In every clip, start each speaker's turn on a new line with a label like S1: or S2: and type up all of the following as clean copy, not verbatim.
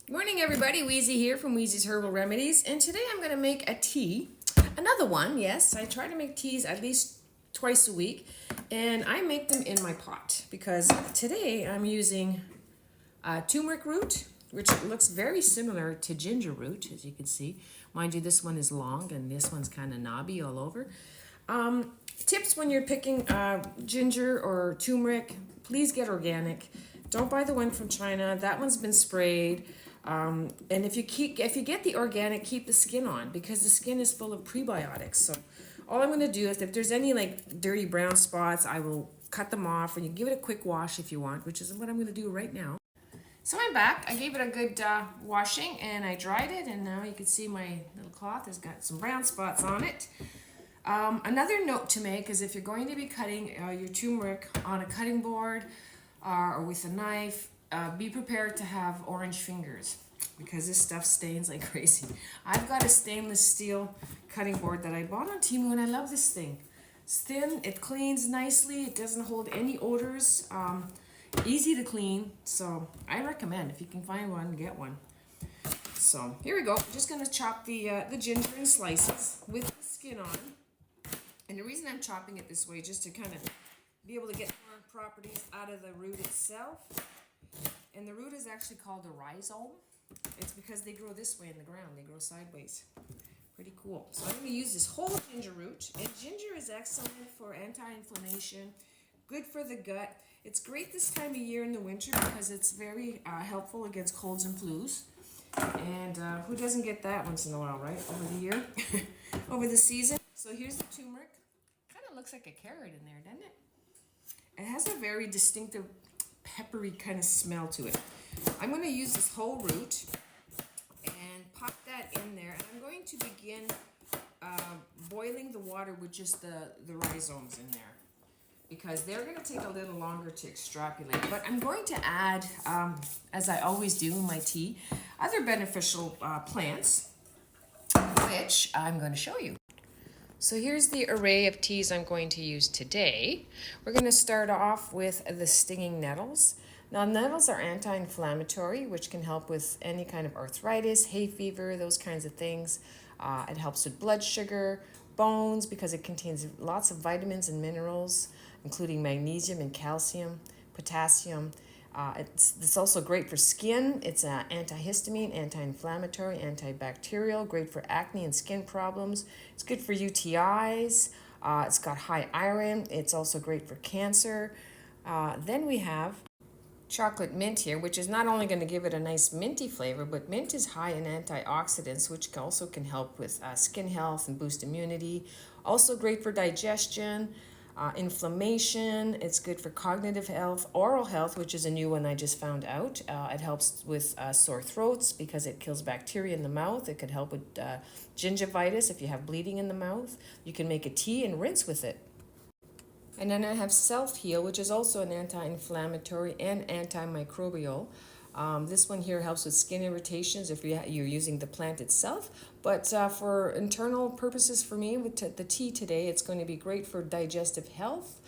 S1: Morning everybody, Wheezy here from Wheezy's Herbal Remedies, and today I'm going to make a tea. Another one, yes. I try to make teas at least twice a week, and I make them in my pot because today I'm using turmeric root, which looks very similar to ginger root, as you can see. Mind you, this one is long and this one's kind of knobby all over. Tips when you're picking ginger or turmeric, please get organic. Don't buy the one from China. That one's been sprayed. And if you get the organic, keep the skin on because the skin is full of prebiotics. So all I'm going to do is if there's any like dirty brown spots, I will cut them off, and you give it a quick wash if you want, which is what I'm going to do right now. So I'm back. I gave it a good washing and I dried it, and now you can see my little cloth has got some brown spots on it. Another note to make is if you're going to be cutting your turmeric on a cutting board or with a knife, be prepared to have orange fingers because this stuff stains like crazy. I've got a stainless steel cutting board that I bought on Temu, and I love this thing. It's thin, it cleans nicely, it doesn't hold any odors, easy to clean, so I recommend if you can find one, get one. So here we go. I'm just going to chop the ginger in slices with the skin on. And the reason I'm chopping it this way is just to kind of be able to get more properties out of the root itself. And the root is actually called a rhizome. It's because they grow this way in the ground. They grow sideways. Pretty cool. So I'm going to use this whole ginger root. And ginger is excellent for anti-inflammation, good for the gut. It's great this time of year in the winter because it's very helpful against colds and flus. And who doesn't get that once in a while, right? Over the year, over the season. So here's the turmeric. Kind of looks like a carrot in there, doesn't it? It has a very distinctive peppery kind of smell to it. I'm going to use this whole root and pop that in there. And I'm going to begin boiling the water with just the rhizomes in there, because they're going to take a little longer to extrapolate. But I'm going to add, as I always do in my tea, other beneficial plants, which I'm going to show you. So here's the array of teas I'm going to use today. We're going to start off with the stinging nettles. Now, nettles are anti-inflammatory, which can help with any kind of arthritis, hay fever, those kinds of things. It helps with blood sugar, bones, because it contains lots of vitamins and minerals, including magnesium and calcium, potassium. It's also great for skin. It's an antihistamine, anti-inflammatory, antibacterial, great for acne and skin problems. It's good for UTIs. It's got high iron. It's also great for cancer. Then we have chocolate mint here, which is not only going to give it a nice minty flavor, but mint is high in antioxidants, which also can help with skin health and boost immunity. Also great for digestion. Inflammation. It's good for cognitive health, oral health, which is a new one I just found out. It helps with sore throats because it kills bacteria in the mouth. It could help with gingivitis if you have bleeding in the mouth. You can make a tea and rinse with it. And then I have Self Heal, which is also an anti-inflammatory and antimicrobial. This one here helps with skin irritations if you're using the plant itself. But for internal purposes for me, with the tea today, it's going to be great for digestive health.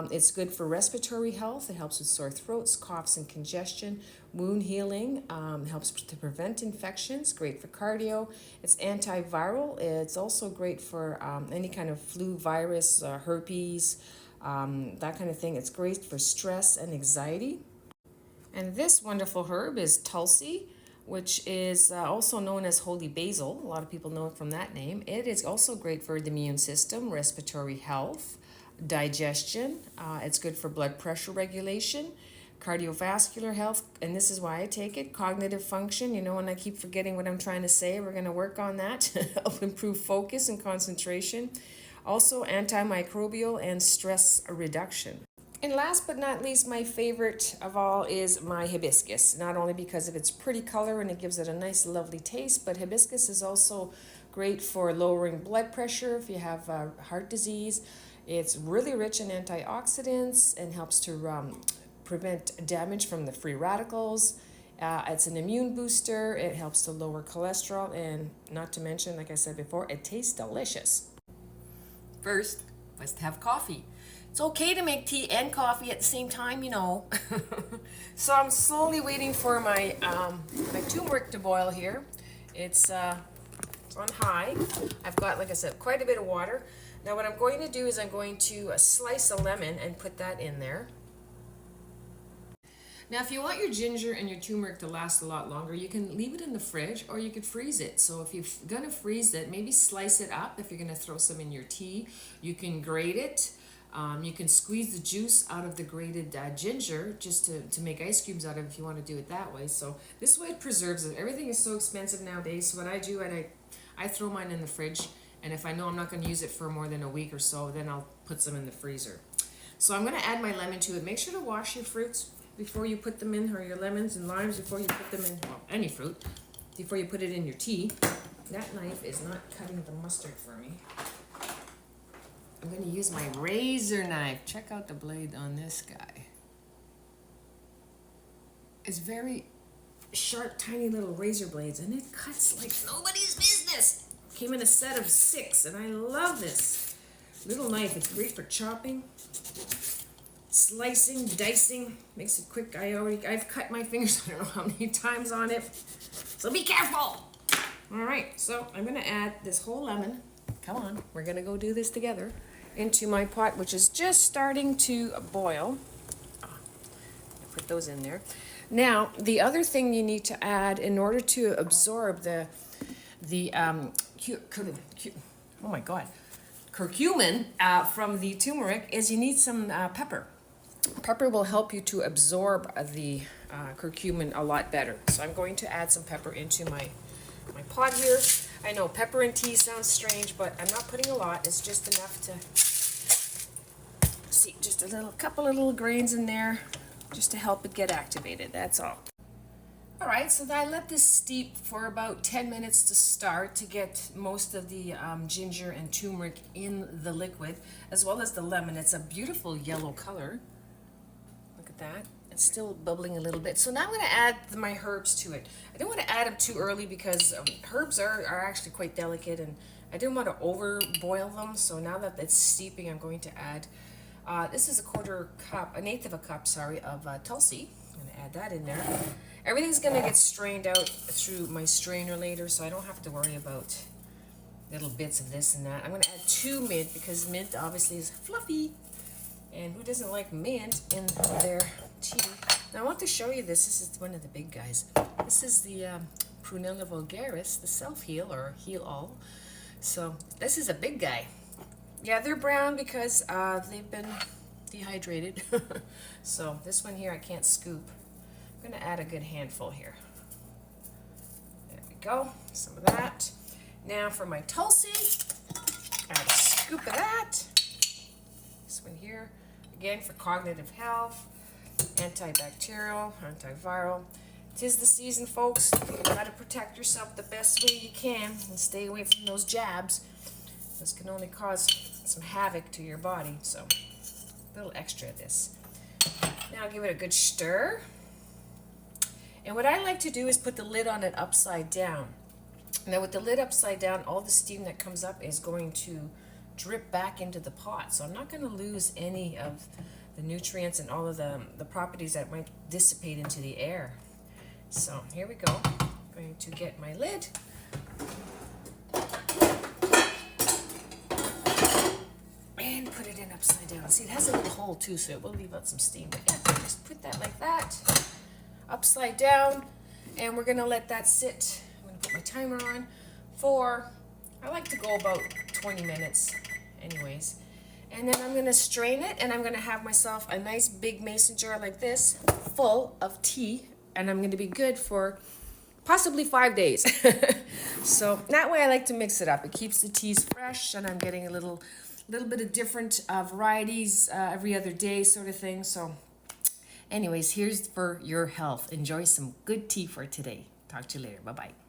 S1: It's good for respiratory health. It helps with sore throats, coughs, and congestion. Wound healing, helps to prevent infections. Great for cardio. It's antiviral. It's also great for any kind of flu virus, herpes, that kind of thing. It's great for stress and anxiety. And this wonderful herb is Tulsi, which is also known as holy basil. A lot of people know it from that name. It is also great for the immune system, respiratory health, digestion. It's good for blood pressure regulation, cardiovascular health, and this is why I take it, cognitive function. You know, when I keep forgetting what I'm trying to say, we're going to work on that to help improve focus and concentration. Also antimicrobial and stress reduction. And last but not least, my favorite of all is my hibiscus. Not only because of its pretty color and it gives it a nice, lovely taste, but hibiscus is also great for lowering blood pressure if you have heart disease. It's really rich in antioxidants and helps to prevent damage from the free radicals. It's an immune booster. It helps to lower cholesterol, and not to mention, like I said before, it tastes delicious. First, let's have coffee. It's okay to make tea and coffee at the same time, you know. So I'm slowly waiting for my my turmeric to boil here. It's on high. I've got, like I said, quite a bit of water. Now what I'm going to do is I'm going to slice a lemon and put that in there. Now if you want your ginger and your turmeric to last a lot longer, you can leave it in the fridge or you could freeze it. So if you're gonna freeze it, maybe slice it up. If you're gonna throw some in your tea, you can grate it. You can squeeze the juice out of the grated ginger just to make ice cubes out of it if you want to do it that way. So this way it preserves it. Everything is so expensive nowadays. So what I do, I throw mine in the fridge, and if I know I'm not going to use it for more than a week or so, then I'll put some in the freezer. So I'm going to add my lemon to it. Make sure to wash your fruits before you put them in, or your lemons and limes before you put them in, well, any fruit, before you put it in your tea. That knife is not cutting the mustard for me. I'm going to use my razor knife. Check out the blade on this guy. It's very sharp, tiny little razor blades, and it cuts like nobody's business. Came in a set of 6, and I love this little knife. It's great for chopping, slicing, dicing. Makes it quick. I've cut my fingers I don't know how many times on it, so be careful. All right, so I'm going to add this whole lemon. Come on, we're going to go do this together. Into my pot, which is just starting to boil. Put those in there. Now, the other thing you need to add in order to absorb the oh my God, curcumin from the turmeric is you need some pepper. Pepper will help you to absorb the curcumin a lot better. So I'm going to add some pepper into my pot here. I know pepper and tea sounds strange, but I'm not putting a lot. It's just enough to see, just a couple of little grains in there, just to help it get activated. That's all. All right, so I let this steep for about 10 minutes to start to get most of the ginger and turmeric in the liquid, as well as the lemon. It's a beautiful yellow color. Look at that. It's still bubbling a little bit. So now I'm going to add my herbs to it. I don't want to add them too early because herbs are actually quite delicate, and I didn't want to over boil them. So now that it's steeping, I'm going to add, this is an eighth of a cup, sorry, of Tulsi. I'm going to add that in there. Everything's going to get strained out through my strainer later, so I don't have to worry about little bits of this and that. I'm going to add 2 mint because mint obviously is fluffy. And who doesn't like mint in their tea? Now I want to show you this. This is one of the big guys. This is the Prunella vulgaris, the self-heal or heal-all. So this is a big guy. Yeah, they're brown because they've been dehydrated. So this one here I can't scoop. I'm going to add a good handful here. There we go. Some of that. Now for my Tulsi, add a scoop of that. This one here. Again, for cognitive health, antibacterial, antiviral. 'Tis the season, folks. You gotta protect yourself the best way you can and stay away from those jabs. This can only cause some havoc to your body, so a little extra of this. Now give it a good stir. And what I like to do is put the lid on it upside down. Now with the lid upside down, all the steam that comes up is going to drip back into the pot. So I'm not going to lose any of the nutrients and all of the properties that might dissipate into the air. So here we go. I'm going to get my lid. And put it in upside down. See, it has a little hole too, so it will leave out some steam. But yeah, just put that like that. Upside down. And we're going to let that sit. I'm going to put my timer on for, I like to go about 20 minutes anyways. And then I'm going to strain it, and I'm going to have myself a nice big mason jar like this full of tea, and I'm going to be good for possibly 5 days. So that way I like to mix it up. It keeps the teas fresh, and I'm getting a little bit of different varieties every other day sort of thing. So anyways, here's for your health. Enjoy some good tea for today. Talk to you later. Bye-bye.